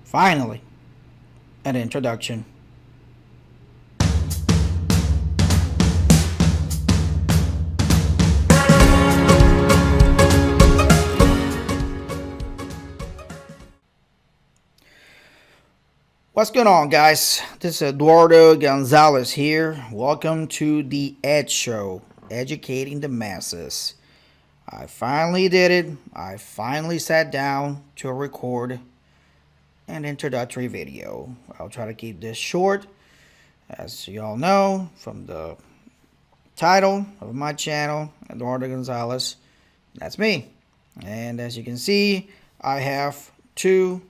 Finally, an introduction. What's going on, guys? This is Eduardo Gonzalez here. Welcome to the Ed Show, educating the masses. I finally did it. I finally sat down to record an introductory video. I'll try to keep this short. As you all know from the title of my channel, Eduardo Gonzalez, that's me. And as you can see, I have two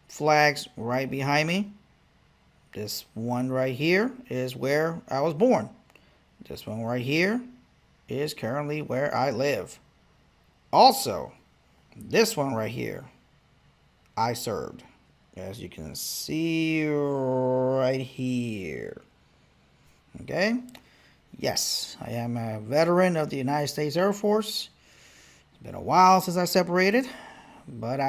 flags right behind me. This one right here is where I was born. This one right here is currently where I live. Also, this one right here, I served. As you can see right here. Okay? Yes, I am a veteran of the United States Air Force. It's been a while since I separated, but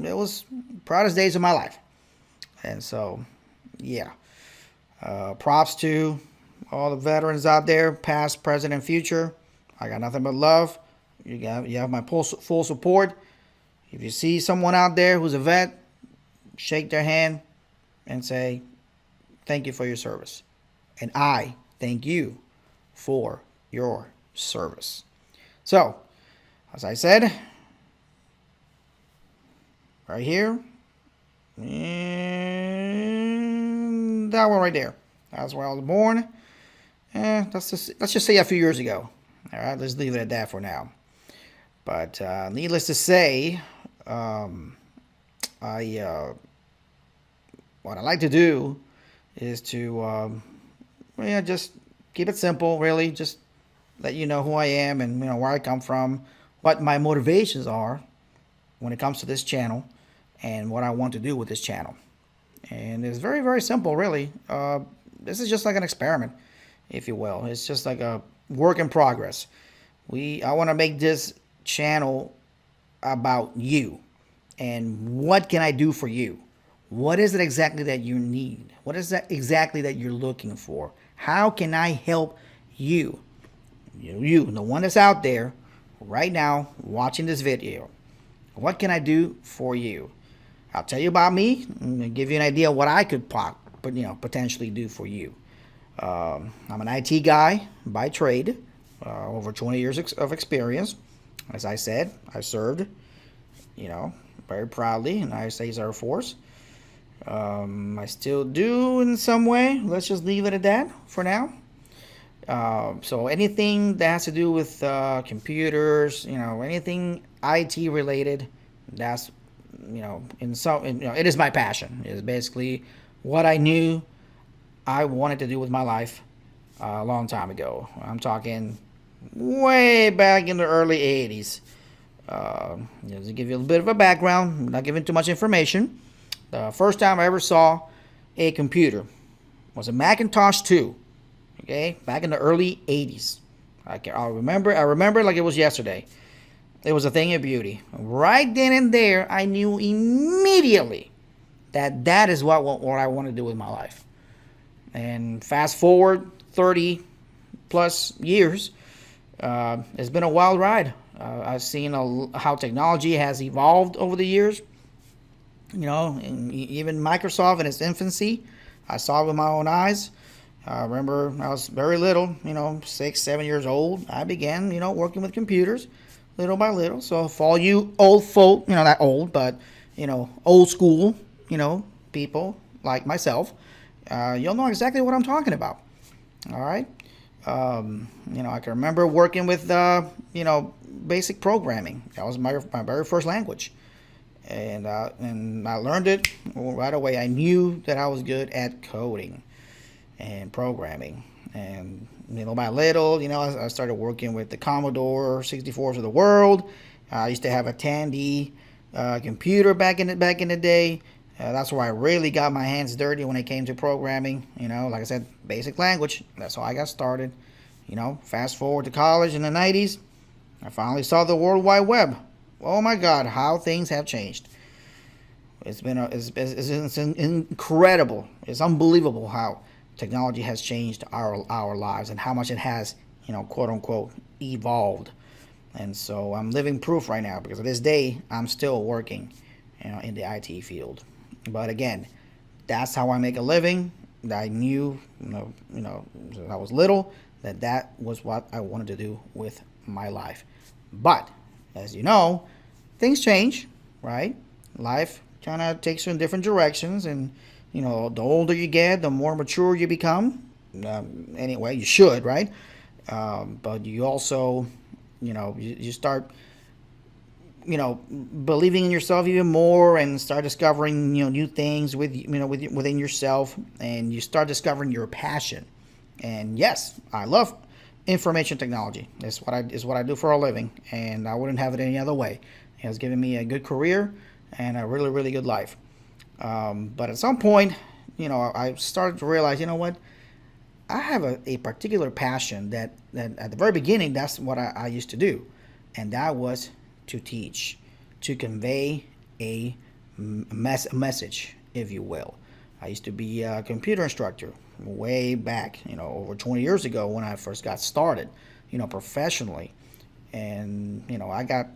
it was proudest days of my life. And so, yeah. Props to all the veterans out there, past, present, and future. I got nothing but love. You have my full support. If you see someone out there who's a vet, shake their hand and say, thank you for your service. And I thank you for your service. So, as I said, right here, and that one right there. That's where I was born. Let's just say a few years ago. All right, let's leave it at that for now. But needless to say, what I like to do is to just keep it simple, really. Just let you know who I am and where I come from, what my motivations are when it comes to this channel, and what I want to do with this channel. And it's very, very simple, really. This is just like an experiment, if you will. It's just like a work in progress. I want to make this channel about you and what can I do for you. What is it exactly that you need? What is that exactly that you're looking for? How can I help you? You, the one that's out there right now watching this video. What can I do for you? I'll tell you about me and give you an idea of what I could potentially do for you. I'm an IT guy by trade, over 20 years of experience. As I said, I served, very proudly in the United States Air Force. I still do in some way. Let's just leave it at that for now. So anything that has to do with computers, anything IT related, that's it is my passion. It is basically what I knew I wanted to do with my life a long time ago. I'm talking way back in the early 80s. To give you a little bit of a background, I'm not giving too much information. The first time I ever saw a computer was a Macintosh 2. Okay, back in the early 80s. I remember like it was yesterday. It was a thing of beauty. Right then and there, I knew immediately that is what I want to do with my life. And fast forward 30 plus years, it's been a wild ride. I've seen how technology has evolved over the years. And even Microsoft in its infancy, I saw it with my own eyes. I remember I was very little, 6, 7 years old. I began, working with computers little by little. So for all you old folk, not old, but, old school, people like myself, you'll know exactly what I'm talking about. All right. I can remember working with, basic programming. That was my very first language. And I learned it right away. I knew that I was good at coding and programming. And little by little, I started working with the Commodore 64s of the world. I used to have a Tandy computer back in the day. That's where I really got my hands dirty when it came to programming. Like I said, basic language. That's how I got started. Fast forward to college in the 90s. I finally saw the World Wide Web. Oh my God, how things have changed. It's incredible. It's unbelievable how technology has changed our lives and how much it has, quote unquote, evolved. And so I'm living proof right now because to this day I'm still working, in the IT field. But again, that's how I make a living. I knew, when I was little, that was what I wanted to do with my life. But as you know, things change, right? Life kind of takes you in different directions, and the older you get, the more mature you become. Anyway, you should, right? But you also, you start, believing in yourself even more, and start discovering, new things within yourself, and you start discovering your passion. And yes, I love information technology. It's what I do for a living, and I wouldn't have it any other way. It has given me a good career and a really, really good life. But at some point, I started to realize, what, I have a particular passion that at the very beginning, that's what I used to do. And that was to teach, to convey a message, if you will. I used to be a computer instructor way back, over 20 years ago when I first got started, professionally. And, I got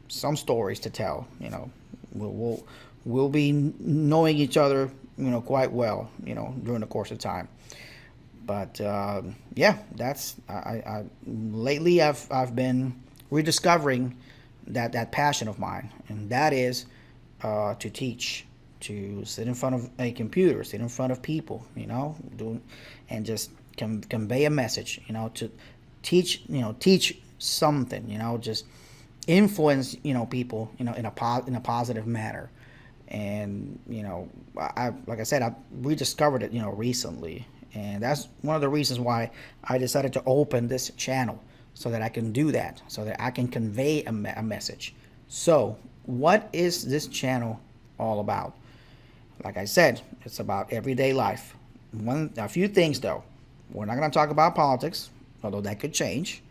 some stories to tell. We'll be knowing each other, quite well, during the course of time. But yeah, that's I lately I've been rediscovering that passion of mine, and that is to teach, to sit in front of a computer, sit in front of people, doing, and just convey a message, to teach something, just influence, people, in a positive manner. And I like I said, I rediscovered it, recently, and that's one of the reasons why I decided to open this channel, so that I can do that, so that I can convey a message. So what is this channel all about? Like I said, it's about everyday life. A few things though. We're not going to talk about politics, although that could change.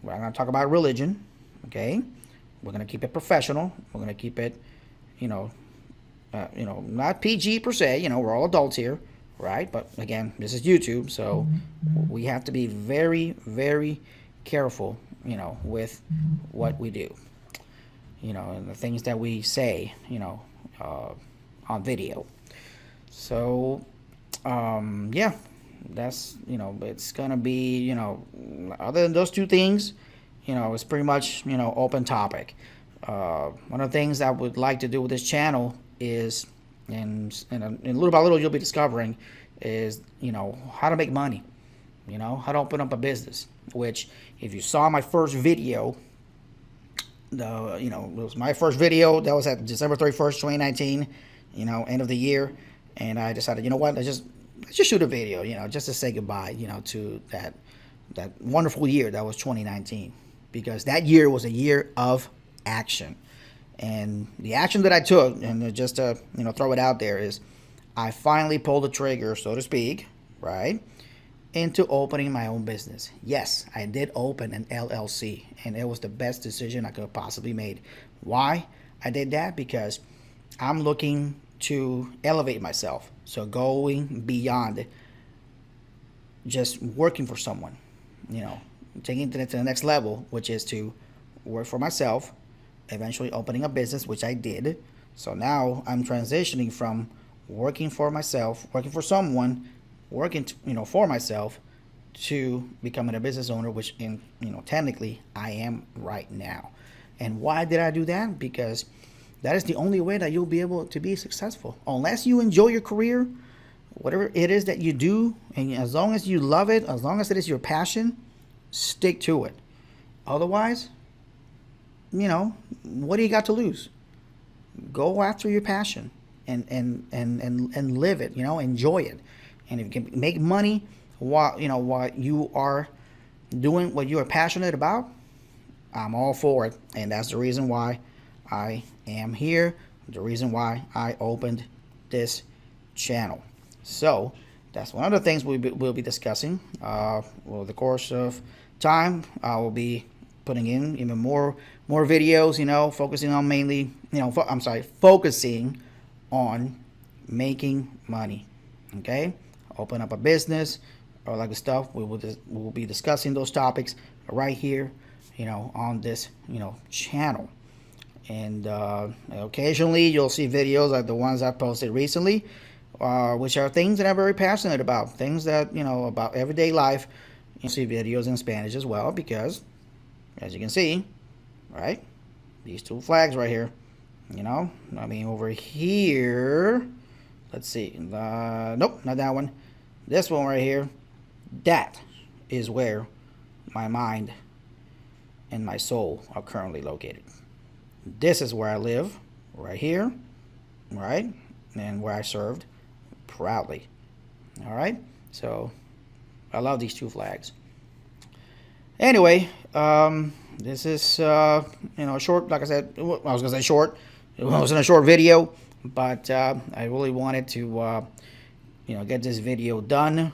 We're not going to talk about religion. Okay, we're going to keep it professional. We're going to keep it, not PG per se. We're all adults here, right? But again, this is YouTube, so we have to be very, very careful, with what we do, and the things that we say, on video. So, yeah, that's, it's gonna be, other than those two things, it's pretty much, open topic. One of the things I would like to do with this channel is, and little by little you'll be discovering, is, how to make money, how to open up a business. Which, if you saw my first video, it was my first video that was at December 31st, 2019, end of the year, and I decided, what, let's just shoot a video, just to say goodbye, to that wonderful year that was 2019, because that year was a year of action. And the action that I took, and just to throw it out there, is I finally pulled the trigger, so to speak, right, into opening my own business. Yes, I did open an LLC, and it was the best decision I could have possibly made. Why I did that? Because I'm looking to elevate myself, so going beyond just working for someone, taking it to the next level, which is to work for myself, eventually opening a business, which I did. So now I'm transitioning from working for myself, working for someone, working for myself, to becoming a business owner, which technically I am right now. And why did I do that? Because that is the only way that you'll be able to be successful. Unless you enjoy your career, whatever it is that you do, and as long as you love it, as long as it is your passion, stick to it. Otherwise, what do you got to lose? Go after your passion and live it, enjoy it. And if you can make money while you are doing what you are passionate about, I'm all for it. And that's the reason why I am here, the reason why I opened this channel. So that's one of the things we'll be discussing. Over the course of time, I will be putting in even more videos, focusing on mainly, focusing on making money. Okay, open up a business or like the stuff we will be discussing those topics right here, on this channel. And occasionally you'll see videos like the ones I posted recently, which are things that I'm very passionate about, things that about everyday life. You'll see videos in Spanish as well, because as you can see, right, these two flags right here, I mean, over here, let's see, nope, not that one, this one right here, that is where my mind and my soul are currently located. This is where I live, right here, right, and where I served proudly. All right, so I love these two flags. Anyway, this is short. Like I said, I was gonna say short. It wasn't a short video, but I really wanted to get this video done.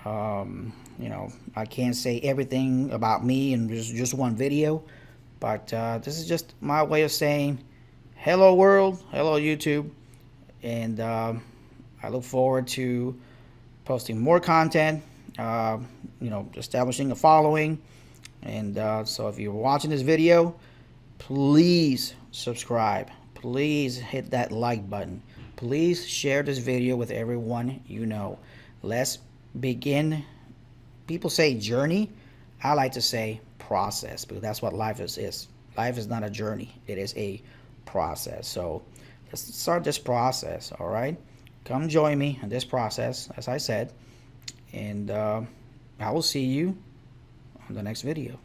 I can't say everything about me in just one video, but this is just my way of saying hello world, hello YouTube, and I look forward to posting more content, establishing a following. And so if you're watching this video, please subscribe, please hit that like button, please share this video with everyone you know. Let's begin. People say journey, I like to say process, because that's what life is. Life is not a journey, it is a process. So let's start this process. All right, come join me in this process, as I said, and I will see you on the next video.